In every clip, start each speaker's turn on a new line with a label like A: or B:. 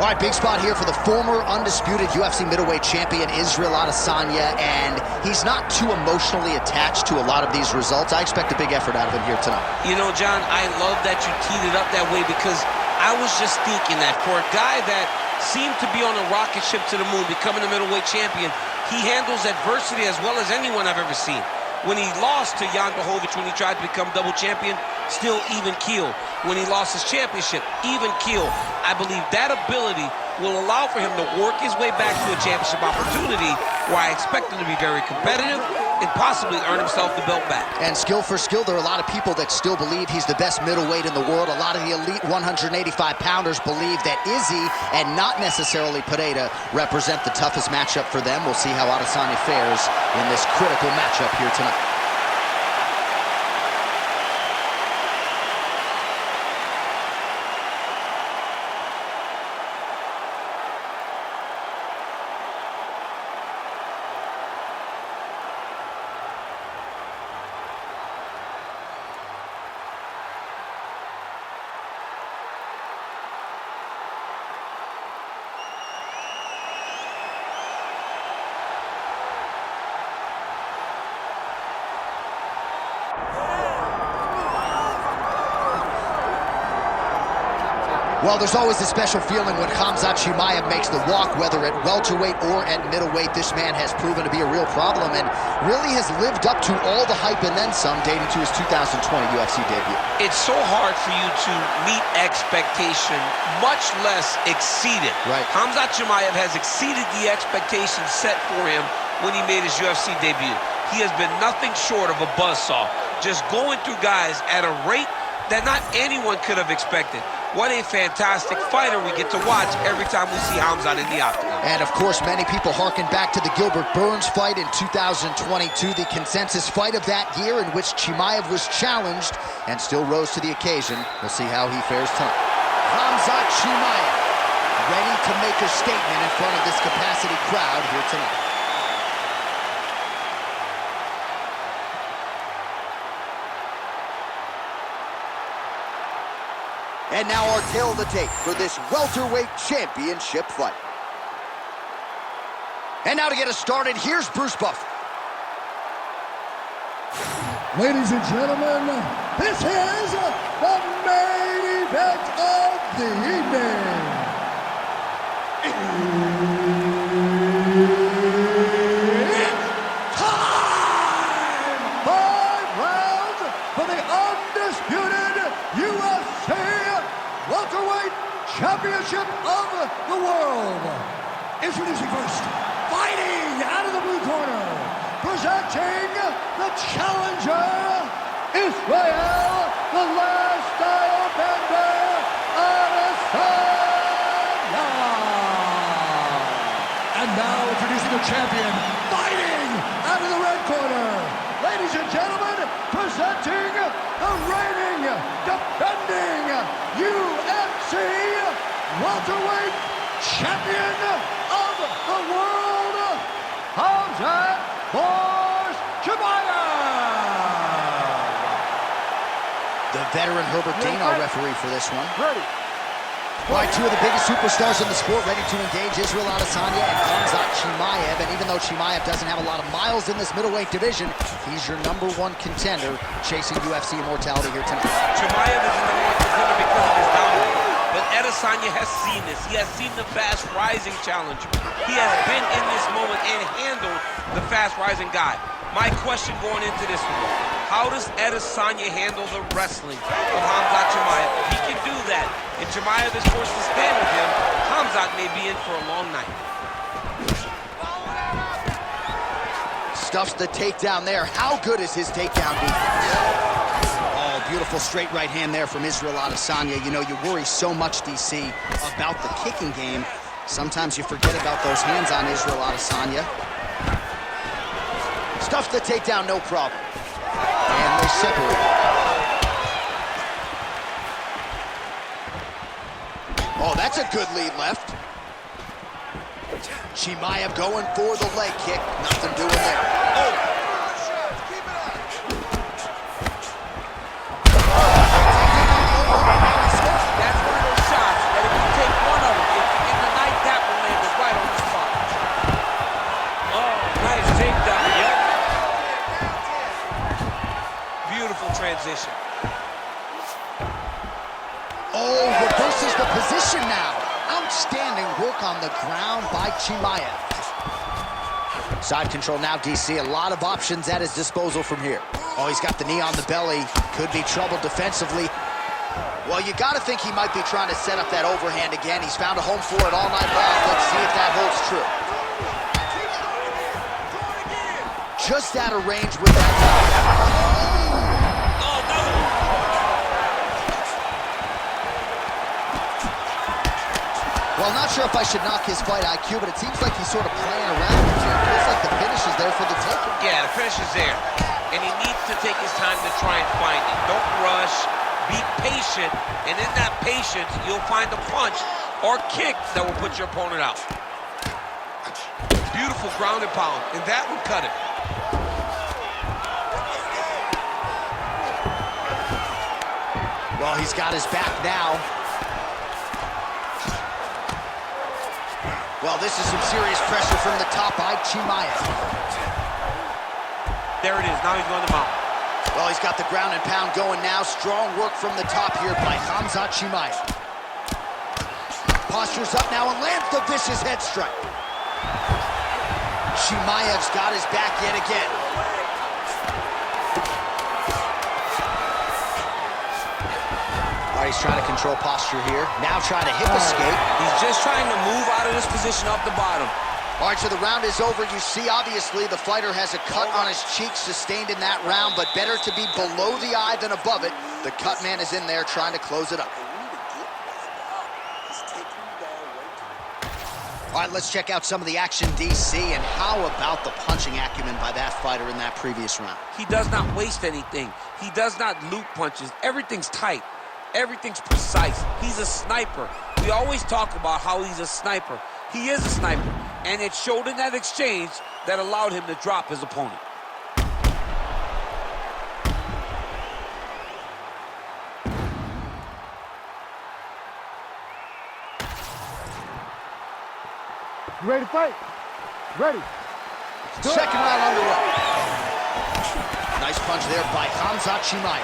A: All right, big spot here for the former undisputed UFC middleweight champion, Israel Adesanya, and he's not too emotionally attached to a lot of these results. I expect a big effort out of him here tonight.
B: You know, John, I love that you teed it up that way, because I was just thinking that for a guy that seemed to be on a rocket ship to the moon, becoming a middleweight champion, he handles adversity as well as anyone I've ever seen. When he lost to Jan Blachowicz, when he tried to become double champion, still even keel. When he lost his championship, even keel. I believe that ability will allow for him to work his way back to a championship opportunity, where I expect him to be very competitive and possibly earn himself the belt back. And
A: skill for skill, there are a lot of people that still believe he's the best middleweight in the world. A lot of the elite 185-pounders believe that Izzy and not necessarily Pereira represent the toughest matchup for them. We'll see how Adesanya fares in this critical matchup here tonight. Well, there's always a special feeling when Khamzat Chimaev makes the walk, whether at welterweight or at middleweight. This man has proven to be a real problem and really has lived up to all the hype and then some, dating to his 2020 UFC debut.
B: It's so hard for you to meet expectation, much less exceed it.
A: Right.
B: Khamzat Chimaev has exceeded the expectations set for him when he made his UFC debut. He has been nothing short of a buzzsaw, just going through guys at a rate that not anyone could have expected. What a fantastic fighter we get to watch every time we see Khamzat in the octagon.
A: And of course, many people harken back to the Gilbert Burns fight in 2022, the consensus fight of that year in which Chimaev was challenged and still rose to the occasion. We'll see how he fares tonight. Khamzat Chimaev, ready to make a statement in front of this capacity crowd here tonight. And now our tale of the tape for this welterweight championship fight. And now to get us started, here's Bruce Buffer.
C: Ladies and gentlemen, this is the main event of the evening. It's time! 5 rounds for the undisputed UFC welterweight championship of the world. Introducing first, fighting out of the blue corner, presenting the challenger, Israel, the last style bender, Adesanya. And now introducing the champion, fighting out of the red corner, ladies and gentlemen, presenting the reigning, defending UFC welterweight champion of the world, Khamzat Chimaev.
A: The veteran Herbert Dean, our referee for this one.
C: Ready.
A: All right, two of the biggest superstars in the sport ready to engage, Israel Adesanya and Khamzat Chimaev. And even though Chimaev doesn't have a lot of miles in this middleweight division, he's your #1 contender chasing UFC immortality here tonight.
B: Chimaev is the #1 contender because of his dominance. But Adesanya has seen this. He has seen the fast-rising challenger. He has been in this moment and handled the fast-rising guy. My question going into this one, how does Adesanya handle the wrestling of Khamzat Chimaev? If he can do that, and Chimaev is forced to stand with him, Khamzat may be in for a long night.
A: Stuffs the takedown there. How good is his takedown defense? Oh, beautiful straight right hand there from Israel Adesanya. You know, you worry so much, DC, about the kicking game. Sometimes you forget about those hands on Israel Adesanya. Stuffs the takedown, no problem. And they separate. Oh, that's a good lead left. Chimaev going for the leg kick. Nothing doing there. Oh!
B: That's one of those shots that if you take one of them, if you transition.
A: Oh, reverses the position now. Outstanding work on the ground by Chimaev. Side control now, DC. A lot of options at his disposal from here. Oh, he's got the knee on the belly. Could be trouble defensively. Well, you got to think he might be trying to set up that overhand again. He's found a home for it all night long. Let's see if that holds true. Just out of range with that.
B: Oh, no!
A: Well, not sure if I should knock his fight IQ, but it seems like he's sort of playing around with you. It feels like the finish is there for the taking.
B: Yeah, the finish is there. And he needs to take his time to try and find it. Don't rush. Be patient. And in that patience, you'll find a punch or kick that will put your opponent out. Beautiful ground and pound. And that would cut him.
A: Well, he's got his back now. Well, this is some serious pressure from the top by Chimaev.
B: There it is. Now he's going to mount.
A: Well, he's got the ground and pound going now. Strong work from the top here by Khamzat Chimaev. Postures up now and lands the vicious head strike. Chimaev's got his back yet again. All right, he's trying to control posture here. Now trying to hip escape.
B: He's just trying to move out of this position up the bottom.
A: All right, so the round is over. You see, obviously, the fighter has a cut on his cheek sustained in that round, but better to be below the eye than above it. The cut man is in there trying to close it up. All right, let's check out some of the action, DC, and how about the punching acumen by that fighter in that previous round?
B: He does not waste anything. He does not loop punches. Everything's tight. Everything's precise. He's a sniper. We always talk about how he's a sniper. He is a sniper, and it showed in that exchange that allowed him to drop his opponent.
C: You ready to fight? Ready.
A: Second round underway. Nice punch there by Khamzat Chimaev.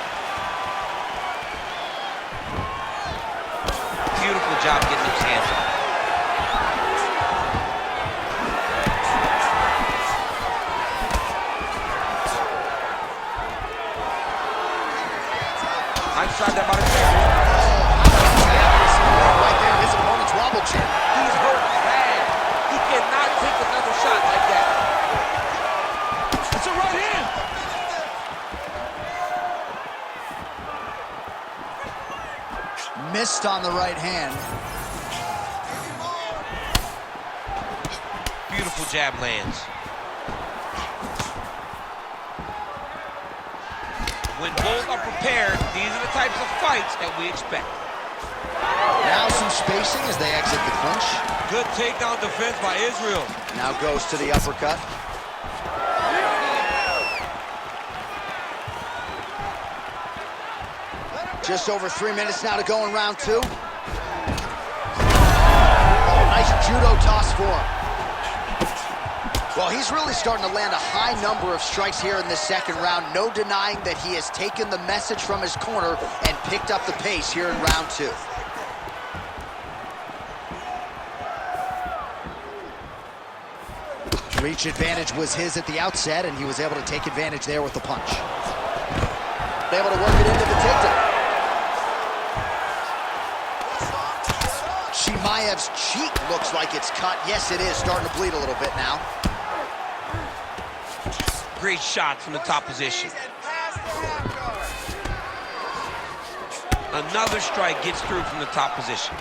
B: Beautiful job getting his hands up. Nice shot there by the chair.
A: Right there, his opponent's wobble chair.
B: He's hurt bad. He cannot take another shot like that. It's a right hand.
A: Missed on the right hand.
B: Beautiful jab lands. When both are prepared, these are the types of fights that we expect.
A: Now some spacing as they exit the clinch.
B: Good takedown defense by Israel.
A: Now goes to the uppercut. Just over 3 minutes now to go in round two. Oh, nice judo toss for him. Well, he's really starting to land a high number of strikes here in this second round. No denying that he has taken the message from his corner and picked up the pace here in round two. Reach advantage was his at the outset, and he was able to take advantage there with the punch. Able to work it into the takedown. Chimaev's cheek looks like it's cut. Yes, it is. Starting to bleed a little bit now.
B: Great shot from the top position. Another strike gets through from the top position.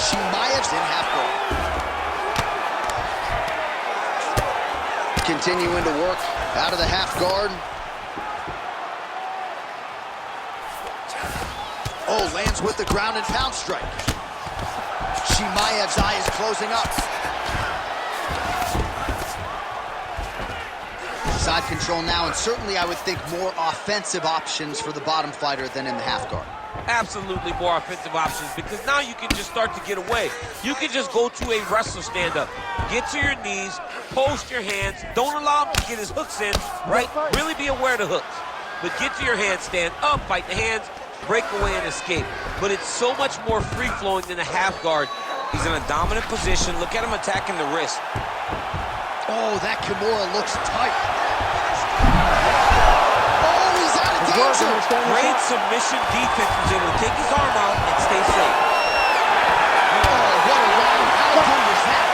A: Chimaev's in half guard. Continuing to work out of the half guard. Oh, lands with the ground and pound strike. Chimaev's eye is closing up. Side control now, and certainly I would think more offensive options for the bottom fighter than in the half guard.
B: Absolutely more offensive options, because now you can just start to get away. You can just go to a wrestler stand-up. Get to your knees, post your hands. Don't allow him to get his hooks in, right? Really be aware of the hooks. But get to your hands, stand up, fight the hands, break away and escape. But it's so much more free-flowing than a half guard. He's in a dominant position. Look at him attacking the wrist.
A: Oh, that Kimura looks tight. Oh, he's out of danger.
B: Great submission defense. Was able to take his arm out and stay safe.
A: Oh, what a round. How good was that?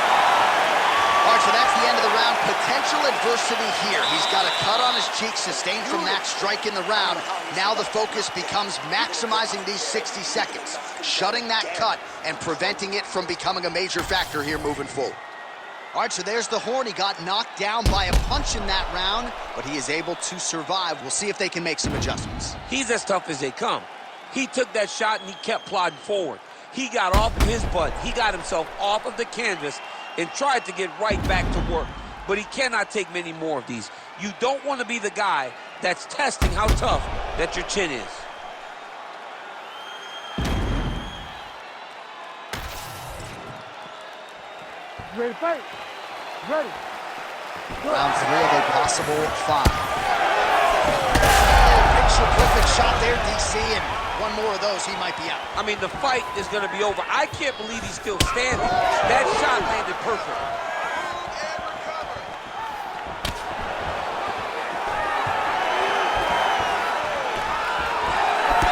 A: All right, so that's the end of the round. Potential adversity here. He's got a cut on his cheek sustained from that strike in the round. Now the focus becomes maximizing these 60 seconds, shutting that cut and preventing it from becoming a major factor here moving forward. All right, so there's the horn. He got knocked down by a punch in that round, but he is able to survive. We'll see if they can make some adjustments.
B: He's as tough as they come. He took that shot and he kept plodding forward. He got off of his butt. He got himself off of the canvas and tried to get right back to work. But he cannot take many more of these. You don't want to be the guy that's testing how tough that your chin is.
C: Ready to fight? Ready.
A: Round 3 of a possible 5. Oh, picture perfect shot there, DC, and one more of those, he might be out.
B: I mean, the fight is going to be over. I can't believe he's still standing. That shot landed perfect.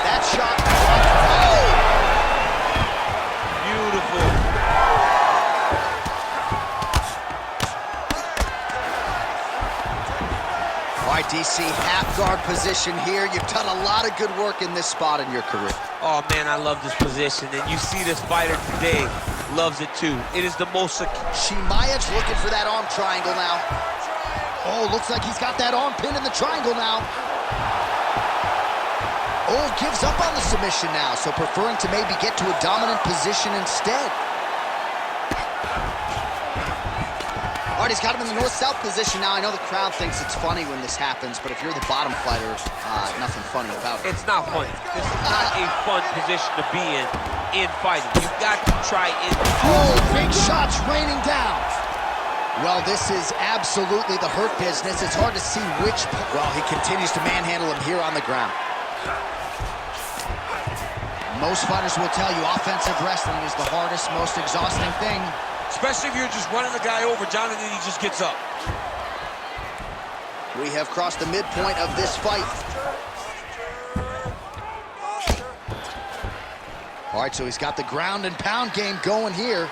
A: That shot blocked. Oh!
B: Beautiful.
A: All right, DC, half guard position here. You've done a lot of good work in this spot in your career.
B: Oh, man, I love this position. And you see this fighter today loves it, too. It is the most...
A: Chimaev's looking for that arm triangle now. Oh, looks like he's got that arm pin in the triangle now. Oh, gives up on the submission now, so preferring to maybe get to a dominant position instead. All right, he's got him in the north-south position now. I know the crowd thinks it's funny when this happens, but if you're the bottom fighter, nothing funny about it.
B: It's not funny. This is not a fun position to be in fighting. You've got to try it.
A: Oh, big shots raining down. Well, this is absolutely the hurt business. It's hard to see which... Well, he continues to manhandle him here on the ground. Most fighters will tell you offensive wrestling is the hardest, most exhausting thing.
B: Especially if you're just running the guy over, Jonathan, he just gets up.
A: We have crossed the midpoint of this fight. All right, so he's got the ground and pound game going here.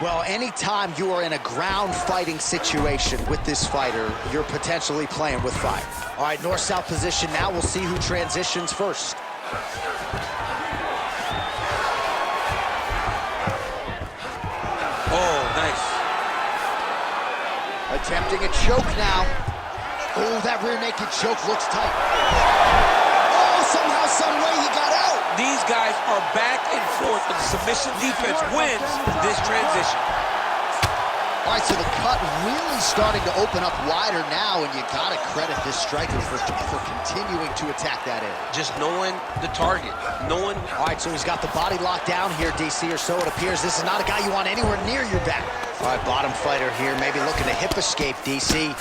A: Well, anytime you are in a ground fighting situation with this fighter, you're potentially playing with fire. All right, north-south position now. We'll see who transitions first.
B: Oh, nice.
A: Attempting a choke now. Oh, that rear naked choke looks tight. Oh, somehow, some way he got out.
B: These guys are back and forth, and the submission defense wins this transition.
A: All right, so the cut really starting to open up wider now, and you gotta credit this striker for continuing to attack that area.
B: Just knowing the target, knowing...
A: All right, so he's got the body locked down here, DC, or so it appears. This is not a guy you want anywhere near your back. All right, bottom fighter here, maybe looking to hip escape, DC.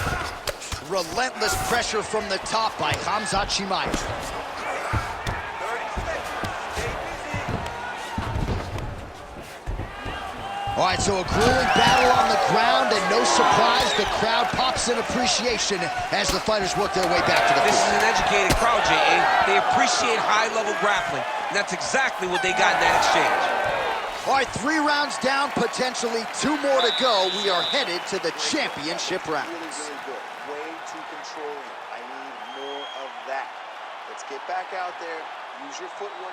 A: Relentless pressure from the top by Khamzat Chimaev. All right, so a grueling battle on the ground, and no surprise, the crowd pops in appreciation as the fighters work their way back to the
B: This
A: field.
B: is an educated crowd, J.A. They appreciate high-level grappling, and that's exactly what they got in that exchange.
A: All right, 3 rounds down, potentially 2 more to go. We are headed to the championship rounds.
D: Really good. Way too controlling. I need more of that. Let's get back out there. Use your footwork.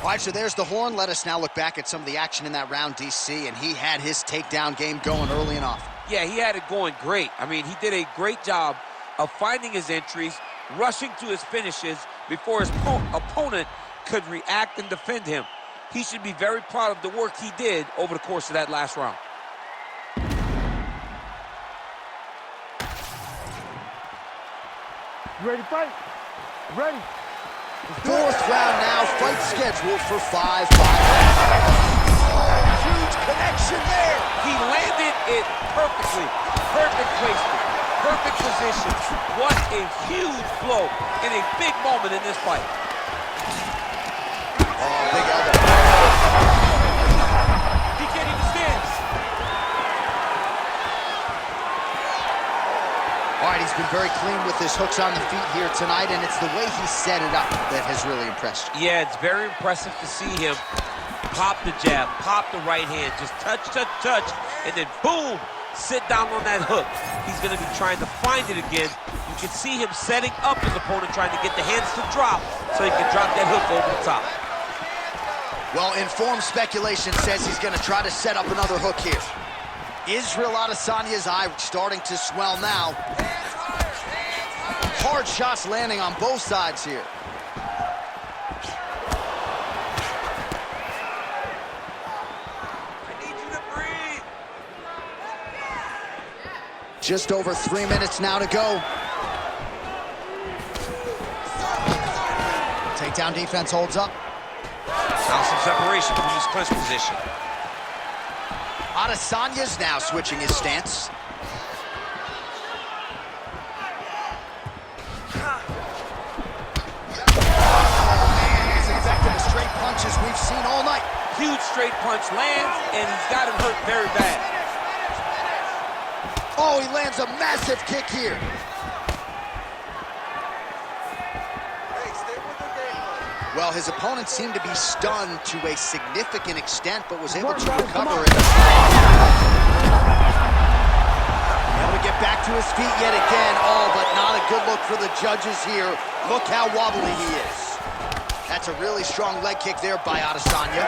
A: All right, so there's the horn. Let us now look back at some of the action in that round, DC, and he had his takedown game going early and often.
B: Yeah, he had it going great. I mean, he did a great job of finding his entries, rushing to his finishes before his opponent could react and defend him. He should be very proud of the work he did over the course of that last round.
E: You ready to fight? Ready.
A: Fourth round now, fight scheduled for 5 huge connection there.
B: He landed it perfectly. Perfect placement, perfect position. What a huge blow in a big moment in this fight.
A: Oh, big elbow.
B: He can't even stand.
A: All right, he's been very clean with his hooks on the feet here tonight, and it's the way he set it up that has really impressed you.
B: Yeah, it's very impressive to see him pop the jab, pop the right hand, just touch, touch, touch, and then boom, sit down on that hook. He's going to be trying to find it again. You can see him setting up his opponent, trying to get the hands to drop so he can drop that hook over the top.
A: Well, informed speculation says he's going to try to set up another hook here. Israel Adesanya's eye starting to swell now. Hard shots landing on both sides here.
B: I need you to breathe.
A: Just over 3 minutes now to go. Takedown defense holds up.
B: Now some separation from his clinch position.
A: Adesanya's now switching his stance. As effective as straight punches we've seen all night.
B: Huge straight punch lands, and he's got him hurt very bad.
A: Oh, he lands a massive kick here. Well, his opponent seemed to be stunned to a significant extent, but was able to recover it. Able to get back to his feet yet again. Oh, but not a good look for the judges here. Look how wobbly he is. That's a really strong leg kick there by Adesanya.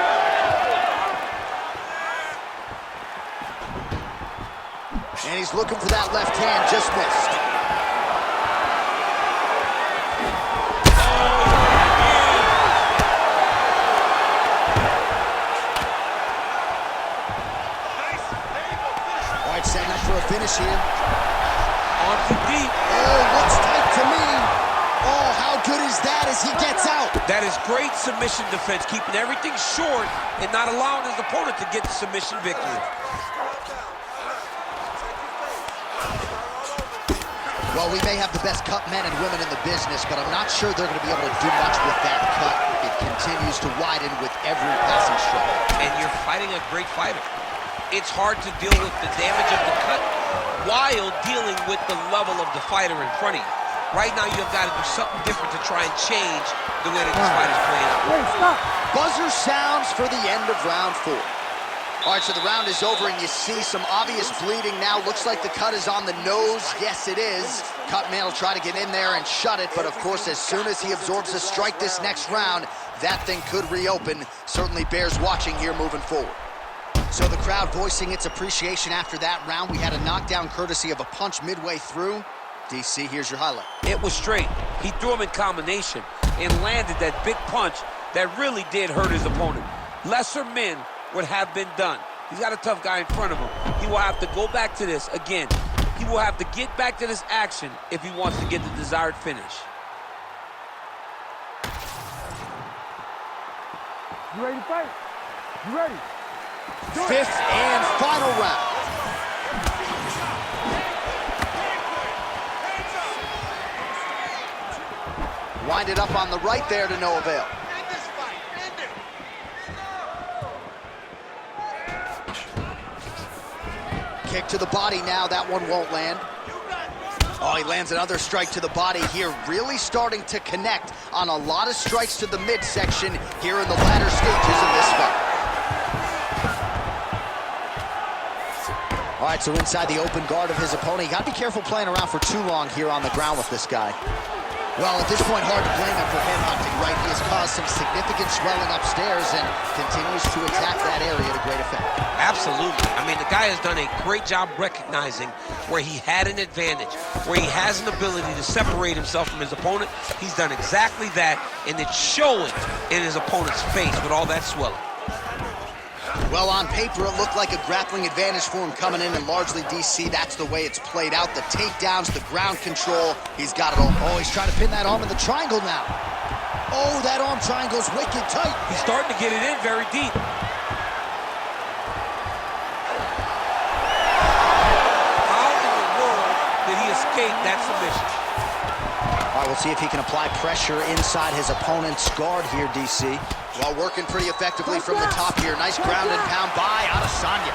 A: And he's looking for that left hand, just missed. Setting up for a finish here.
B: On to deep.
A: Oh, looks tight to me. Oh, how good is that as he gets out?
B: That is great submission defense, keeping everything short and not allowing his opponent to get the submission victory.
A: Well, we may have the best cut men and women in the business, but I'm not sure they're going to be able to do much with that cut. It continues to widen with every passing strike.
B: And you're fighting a great fighter. It's hard to deal with the damage of the cut while dealing with the level of the fighter in front of you. Right now, you've got to do something different to try and change the way that this fight is playing out.
E: Wait, stop.
A: Buzzer sounds for the end of round 4. All right, so the round is over, and you see some obvious bleeding now. Looks like the cut is on the nose. Yes, it is. Cutman will try to get in there and shut it, but of course, as soon as he absorbs a strike this next round, that thing could reopen. Certainly bears watching here moving forward. So the crowd voicing its appreciation after that round. We had a knockdown courtesy of a punch midway through. DC, here's your highlight.
B: It was straight. He threw him in combination and landed that big punch that really did hurt his opponent. Lesser men would have been done. He's got a tough guy in front of him. He will have to go back to this again. He will have to get back to this action if he wants to get the desired finish.
E: You ready to fight? You ready?
A: Fifth and final round. Wind it up on the right there to no avail. Kick to the body now, that one won't land. Oh, he lands another strike to the body here, really starting to connect on a lot of strikes to the midsection here in the latter stages of this fight. All right, so inside the open guard of his opponent, you got to be careful playing around for too long here on the ground with this guy. Well, at this point, hard to blame him for headhunting, right? He has caused some significant swelling upstairs and continues to attack that area to great effect.
B: Absolutely. I mean, the guy has done a great job recognizing where he had an advantage, where he has an ability to separate himself from his opponent. He's done exactly that, and it's showing in his opponent's face with all that swelling.
A: Well, on paper, it looked like a grappling advantage for him coming in, and largely, DC, that's the way it's played out. The takedowns, the ground control, he's got it all. Oh, he's trying to pin that arm in the triangle now. Oh, that arm triangle's wicked tight.
B: He's starting to get it in very deep. How in the world did he escape that submission?
A: All right, we'll see if he can apply pressure inside his opponent's guard here, DC. Well, working pretty effectively from the top here. Nice ground and pound by Adesanya.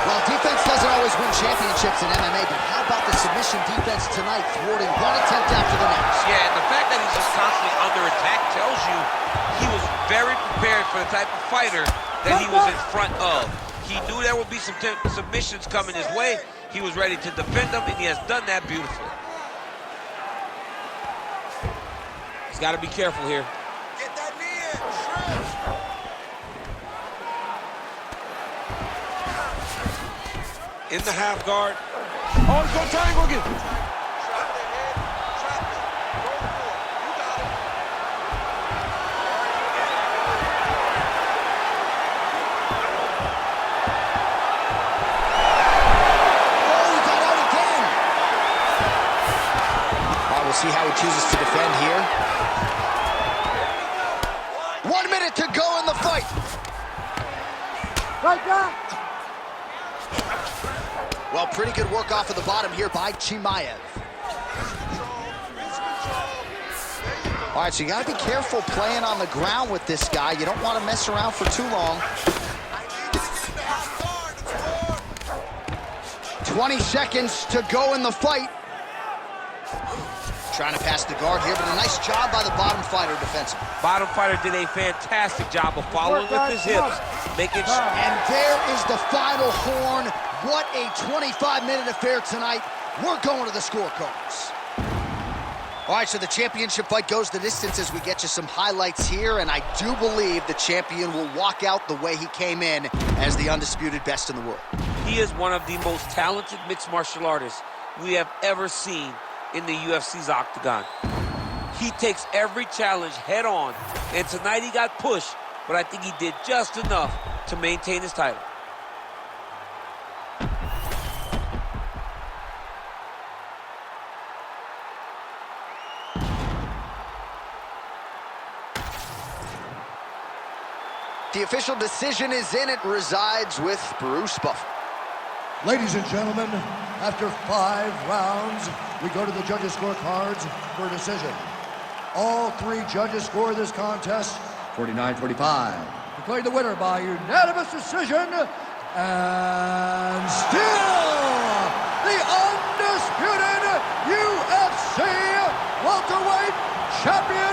A: Well, defense doesn't always win championships in MMA, but how about the submission defense tonight, thwarting one attempt after the next?
B: Yeah, and the fact that he's just constantly under attack tells you he was very prepared for the type of fighter that he was in front of. He knew there would be some submissions coming his way. He was ready to defend them, and he has done that beautifully. He's got to be careful here.
D: Get that knee in, shred.
B: In the half guard. Oh, he's going triangle again.
D: Trap the head, trap it. Go for it. You got it.
A: Oh, he got out again. All right, we'll see how he chooses to defend here. 1 minute to go in the fight.
E: Right back.
A: Well, pretty good work off of the bottom here by Chimaev. All right, so you got to be careful playing on the ground with this guy. You don't want to mess around for too long. 20 seconds to go in the fight. Trying to pass the guard here, but a nice job by the bottom fighter defensively.
B: Bottom fighter did a fantastic job of following with his hips, making sure.
A: And there is the final horn. What a 25-minute affair tonight. We're going to the scorecards. All right, so the championship fight goes the distance as we get you some highlights here, and I do believe the champion will walk out the way he came in as the undisputed best in the world.
B: He is one of the most talented mixed martial artists we have ever seen in the UFC's octagon. He takes every challenge head on, and tonight he got pushed, but I think he did just enough to maintain his title.
A: The official decision is in. It resides with Bruce Buffer.
C: Ladies and gentlemen, after 5 rounds, we go to the judges' scorecards for a decision. All 3 judges score this contest 49-45. Declared the winner by unanimous decision, and still the undisputed UFC welterweight champion,